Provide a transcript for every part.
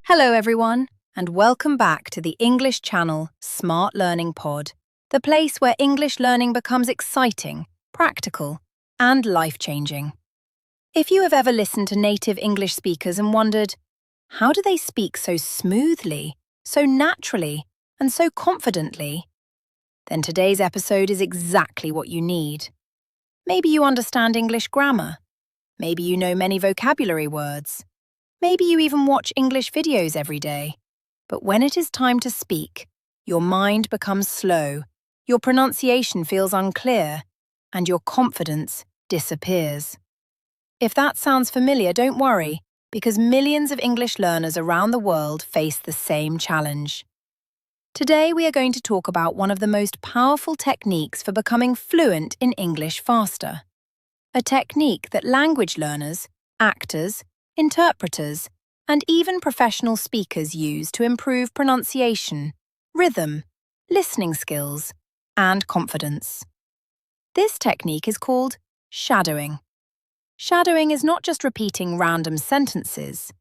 Hello everyone, and welcome back to the English channel Smart Learning Pod, the place where English learning becomes exciting, practical, and life-changing. If you have ever listened to native English speakers and wondered, how do they speak so smoothly, so naturally, and so confidently? Then today's episode is exactly what you need. Maybe you understand English grammar. Maybe you know many vocabulary words. Maybe you even watch English videos every day. But when it is time to speak, your mind becomes slow, your pronunciation feels unclear, and your confidence disappears. If that sounds familiar, don't worry, because millions of English learners around the world face the same challenge. Today we are going to talk about one of the most powerful techniques for becoming fluent in English faster. A technique that language learners, actors, interpreters, and even professional speakers use to improve pronunciation, rhythm, listening skills, and confidence. This technique is called shadowing. Shadowing is not just repeating random sentences.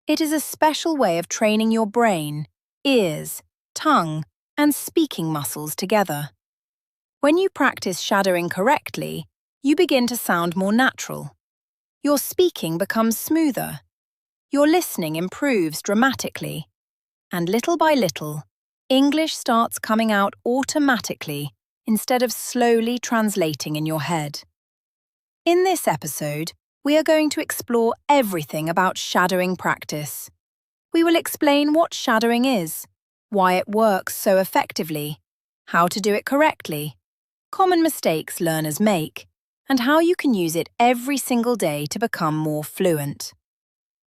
It is a special way of training your brain, ears, tongue, and speaking muscles together. When you practice shadowing correctly, you begin to sound more natural. Your speaking becomes smoother. Your listening improves dramatically. And little by little, English starts coming out automatically instead of slowly translating in your head. In this episode, we are going to explore everything about shadowing practice. We will explain what shadowing is, why it works so effectively, how to do it correctly, common mistakes learners make, and how you can use it every single day to become more fluent.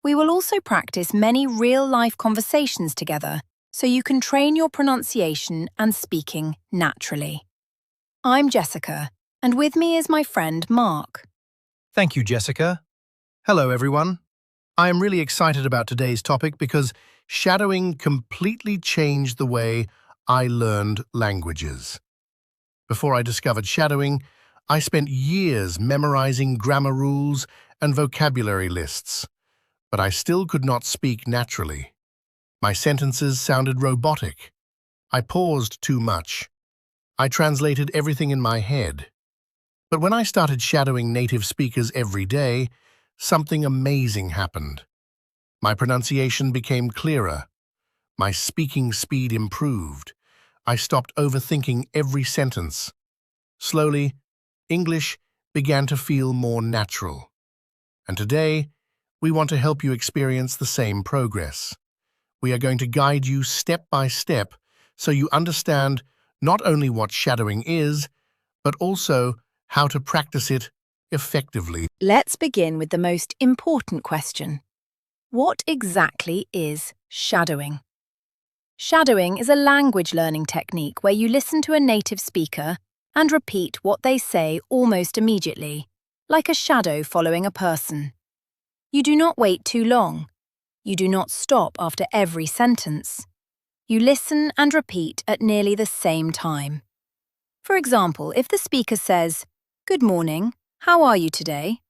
We will also practice many real-life conversations together so you can train your pronunciation and speaking naturally. I'm Jessica, and with me is my friend Mark. Thank you, Jessica. Hello, everyone. I am really excited about today's topic because shadowing completely changed the way I learned languages. Before I discovered shadowing, I spent years memorizing grammar rules and vocabulary lists, but I still could not speak naturally. My sentences sounded robotic. I paused too much. I translated everything in my head. But when I started shadowing native speakers every day, something amazing happened. My pronunciation became clearer. My speaking speed improved. I stopped overthinking every sentence. Slowly, English began to feel more natural. And today, we want to help you experience the same progress. We are going to guide you step by step so you understand not only what shadowing is, but also how to practice it effectively. Let's begin with the most important question. What exactly is shadowing? Shadowing is a language learning technique where you listen to a native speaker and repeat what they say almost immediately, like a shadow following a person. You do not wait too long. You do not stop after every sentence. You listen and repeat at nearly the same time. For example, if the speaker says, "Good morning, how are you today?"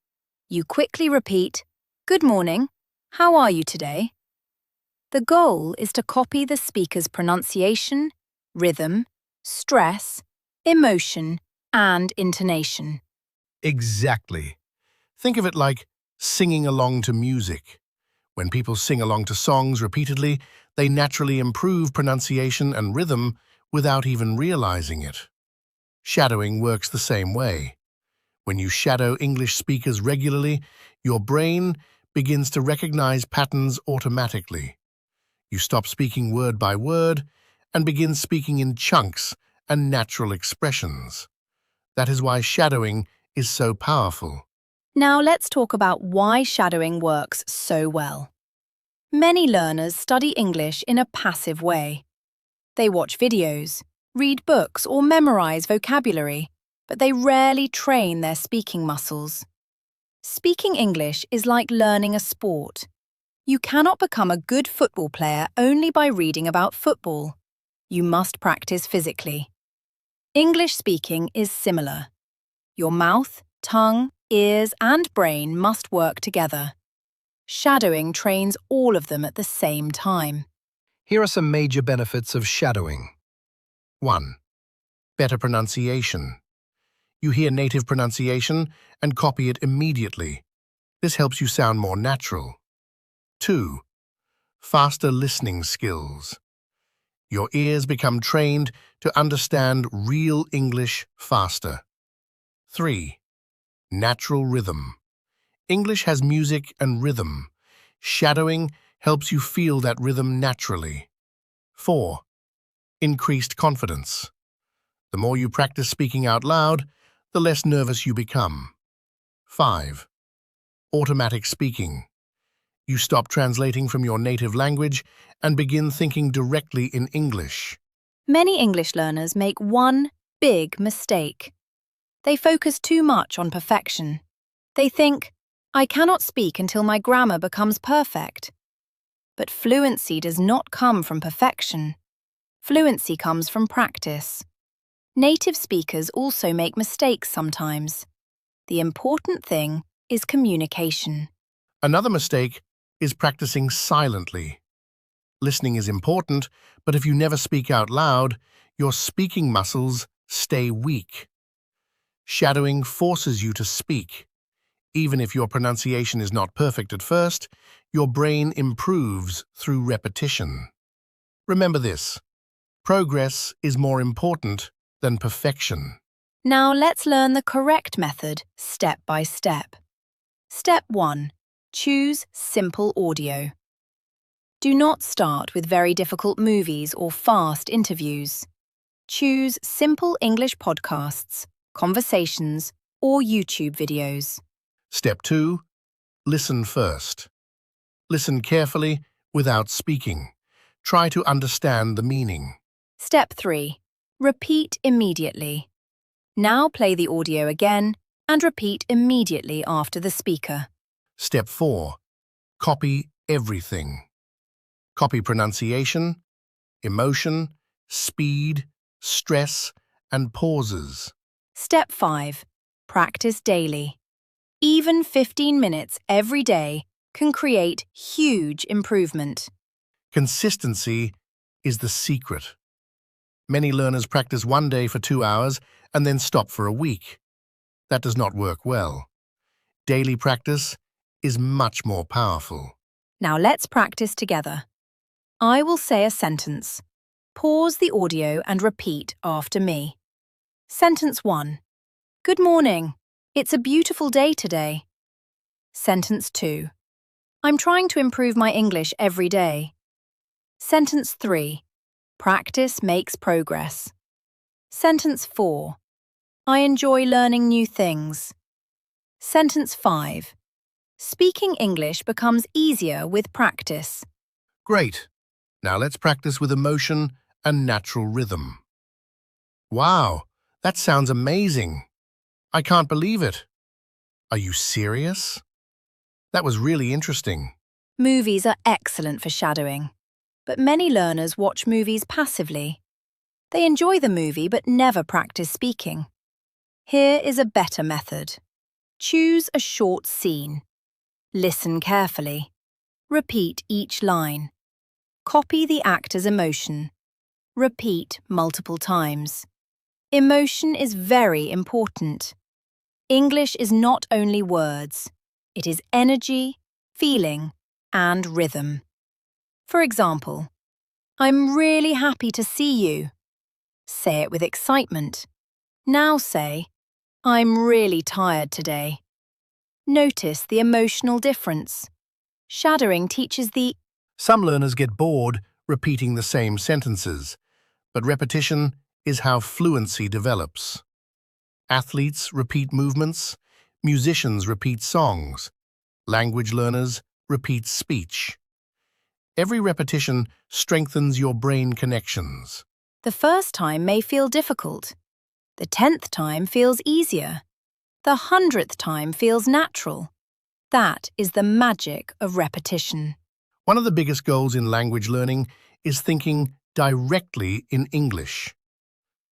you quickly repeat, "Good morning, how are you today?" The goal is to copy the speaker's pronunciation, rhythm, stress, emotion, and intonation. Exactly. Think of it like singing along to music. When people sing along to songs repeatedly, they naturally improve pronunciation and rhythm without even realizing it. Shadowing works the same way. When you shadow English speakers regularly, your brain begins to recognize patterns automatically. You stop speaking word by word and begin speaking in chunks and natural expressions. That is why shadowing is so powerful. Now let's talk about why shadowing works so well. Many learners study English in a passive way. They watch videos, read books, or memorize vocabulary, but they rarely train their speaking muscles. Speaking English is like learning a sport. You cannot become a good football player only by reading about football. You must practice physically. English speaking is similar. Your mouth, tongue, Ears and brain must work together. Shadowing trains all of them at the same time. Here are some major benefits of shadowing. 1. Better pronunciation. You hear native pronunciation and copy it immediately. This helps you sound more natural. 2. Faster listening skills. Your ears become trained to understand real English faster. 3. Natural rhythm. English has music and rhythm. Shadowing helps you feel that rhythm naturally. 4. Increased confidence. The more you practice speaking out loud, the less nervous you become. 5. Automatic speaking. You stop translating from your native language and begin thinking directly in English. Many English learners make one big mistake. They focus too much on perfection. They think, I cannot speak until my grammar becomes perfect. But fluency does not come from perfection. Fluency comes from practice. Native speakers also make mistakes sometimes. The important thing is communication. Another mistake is practicing silently. Listening is important, but if you never speak out loud, your speaking muscles stay weak. Shadowing forces you to speak. Even if your pronunciation is not perfect at first, your brain improves through repetition. Remember this: progress is more important than perfection. Now let's learn the correct method step by step. Step 1. Choose simple audio. Do not start with very difficult movies or fast interviews. Choose simple English podcasts, conversations, or YouTube videos. Step 2. Listen first. Listen carefully without speaking. Try to understand the meaning. Step 3. Repeat immediately. Now play the audio again and repeat immediately after the speaker. Step 4. Copy everything. Copy pronunciation, emotion, speed, stress, and pauses. Step 5. Practice daily. Even 15 minutes every day can create huge improvement. Consistency is the secret. Many learners practice one day for 2 hours and then stop for a week. That does not work well. Daily practice is much more powerful. Now let's practice together. I will say a sentence. Pause the audio and repeat after me. Sentence 1. Good morning. It's a beautiful day today. Sentence 2. I'm trying to improve my English every day. Sentence 3. Practice makes progress. Sentence 4. I enjoy learning new things. Sentence 5. Speaking English becomes easier with practice. Great. Now let's practice with emotion and natural rhythm. Wow, that sounds amazing. I can't believe it. Are you serious? That was really interesting. Movies are excellent for shadowing, but many learners watch movies passively. They enjoy the movie but never practice speaking. Here is a better method. Choose a short scene. Listen carefully. Repeat each line. Copy the actor's emotion. Repeat multiple times. Emotion is very important. English is not only words. It is energy, feeling, and rhythm. For example, I'm really happy to see you. Say it with excitement. Now say, I'm really tired today. Notice the emotional difference. Shadowing teaches the Some learners get bored repeating the same sentences, but repetition is how fluency develops. Athletes repeat movements, musicians repeat songs, language learners repeat speech. Every repetition strengthens your brain connections. The first time may feel difficult. The 10th time feels easier. The 100th time feels natural. That is the magic of repetition. One of the biggest goals in language learning is thinking directly in English.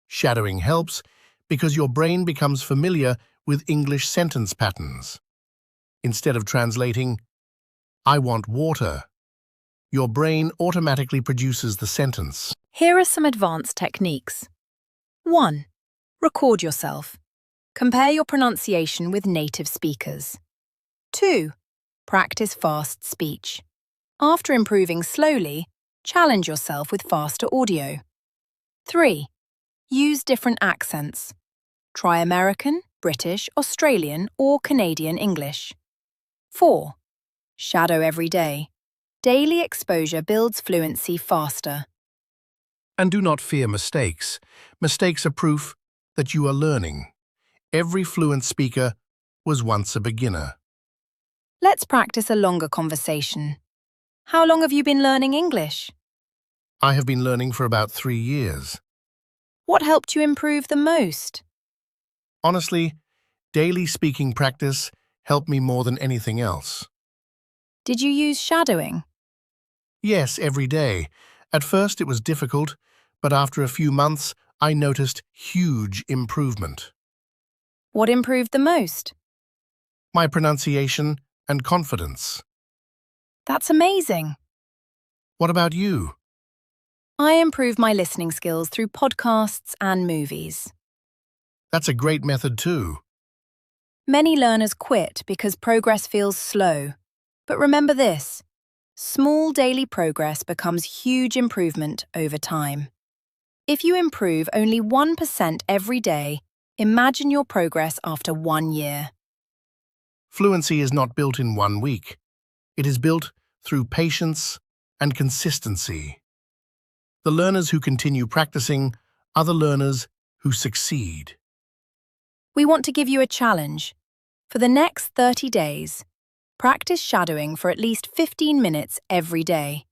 Shadowing helps because your brain becomes familiar with English sentence patterns. Instead of translating, "I want water," your brain automatically produces the sentence. Here are some advanced techniques. 1. Record yourself. Compare your pronunciation with native speakers. 2. Practice fast speech. After improving slowly, challenge yourself with faster audio. 3. Use different accents. Try American, British, Australian, or Canadian English. 4. Shadow every day. Daily exposure builds fluency faster. And do not fear mistakes. Mistakes are proof that you are learning. Every fluent speaker was once a beginner. Let's practice a longer conversation. How long have you been learning English? I have been learning for about 3 years. What helped you improve the most? Honestly, daily speaking practice helped me more than anything else. Did you use shadowing? Yes, every day. At first it was difficult, but after a few months I noticed huge improvement. What improved the most? My pronunciation and confidence. That's amazing. What about you? I improved my listening skills through podcasts and movies. That's a great method too. Many learners quit because progress feels slow. But remember this: small daily progress becomes huge improvement over time. If you improve only 1% every day, imagine your progress after 1 year. Fluency is not built in 1 week. It is built through patience and consistency. The learners who continue practicing are the learners who succeed. We want to give you a challenge. For the next 30 days, practice shadowing for at least 15 minutes every day.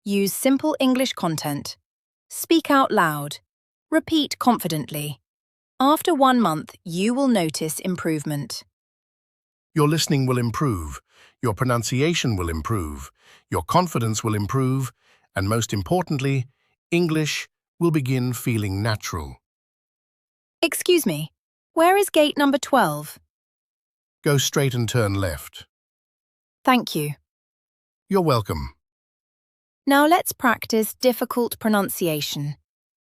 Use simple English content. Speak out loud. Repeat confidently. After 1 month, you will notice improvement. Your listening will improve, your pronunciation will improve, your confidence will improve, and most importantly, English will begin feeling natural. Excuse me, where is gate number 12? Go straight and turn left. Thank you. You're welcome. Now let's practice difficult pronunciation.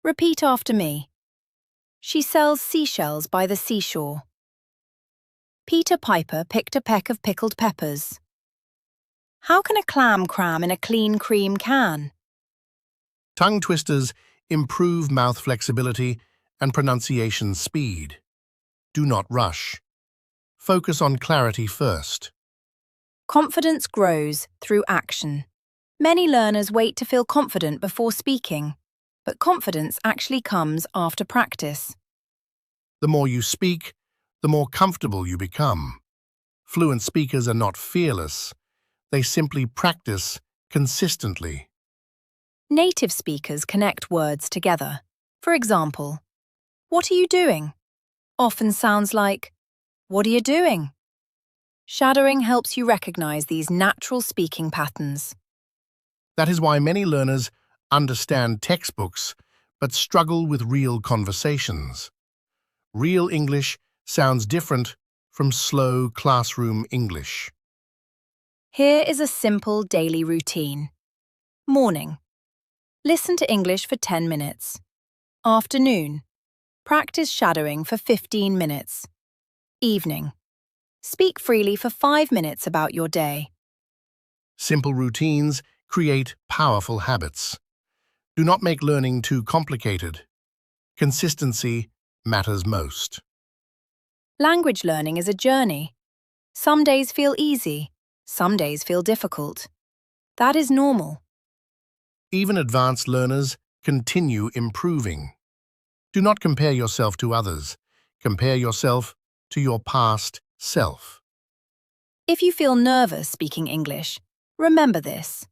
Repeat after me. She sells seashells by the seashore. Peter Piper picked a peck of pickled peppers. How can a clam cram in a clean cream can? Tongue twisters improve mouth flexibility and pronunciation speed. Do not rush. Focus on clarity first. Confidence grows through action. Many learners wait to feel confident before speaking, but confidence actually comes after practice. The more you speak, the more comfortable you become. Fluent speakers are not fearless. They simply practice consistently. Native speakers connect words together. For example, "What are you doing?" often sounds like, "What are you doing?" Shadowing helps you recognize these natural speaking patterns. That is why many learners understand textbooks but struggle with real conversations. Real English sounds different from slow classroom English. Here is a simple daily routine. Morning. Listen to English for 10 minutes. Afternoon. Practice shadowing for 15 minutes. Evening. Speak freely for 5 minutes about your day. Simple routines create powerful habits. Do not make learning too complicated. Consistency matters most. Language learning is a journey. Some days feel easy, some days feel difficult. That is normal. Even advanced learners continue improving. Do not compare yourself to others. Compare yourself to your past self. If you feel nervous speaking English, remember this.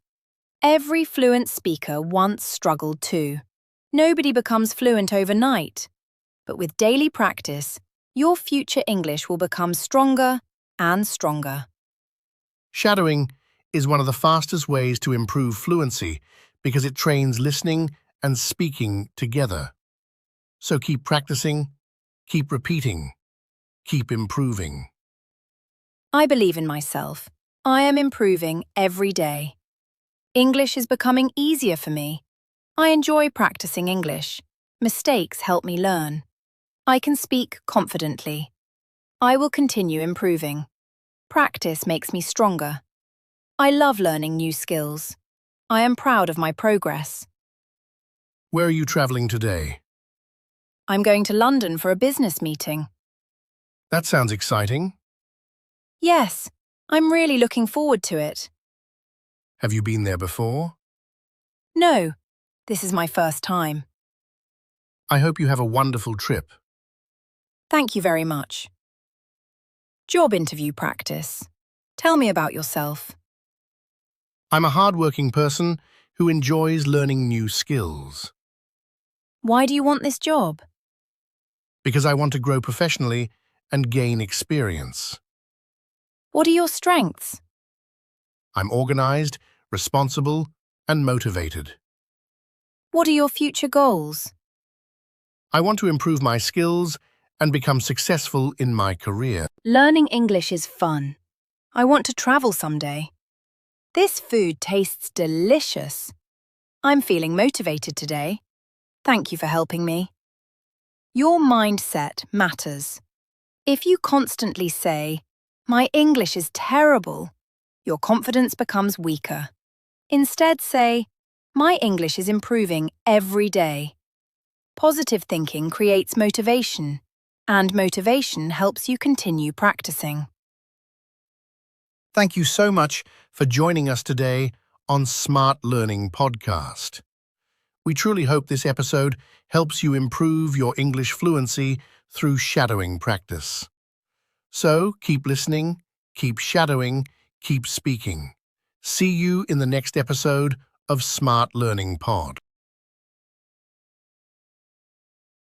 Every fluent speaker once struggled too. Nobody becomes fluent overnight. But with daily practice, your future English will become stronger and stronger. Shadowing is one of the fastest ways to improve fluency because it trains listening and speaking together. So keep practicing, keep repeating, keep improving. I believe in myself. I am improving every day. English is becoming easier for me. I enjoy practicing English. Mistakes help me learn. I can speak confidently. I will continue improving. Practice makes me stronger. I love learning new skills. I am proud of my progress. Where are you traveling today? I'm going to London for a business meeting. That sounds exciting. Yes, I'm really looking forward to it. Have you been there before? No, this is my first time. I hope you have a wonderful trip. Thank you very much. Job interview practice. Tell me about yourself. I'm a hard-working person who enjoys learning new skills. Why do you want this job? Because I want to grow professionally and gain experience. What are your strengths? I'm organized, responsible, and motivated. What are your future goals? I want to improve my skills and become successful in my career. Learning English is fun. I want to travel someday. This food tastes delicious. I'm feeling motivated today. Thank you for helping me. Your mindset matters. If you constantly say, "My English is terrible," your confidence becomes weaker. Instead say, "My English is improving every day." Positive thinking creates motivation, and motivation helps you continue practicing. Thank you so much for joining us today on Smart Learning Podcast. We truly hope this episode helps you improve your English fluency through shadowing practice. So keep listening, keep shadowing, keep speaking. See you in the next episode of Smart Learning Pod.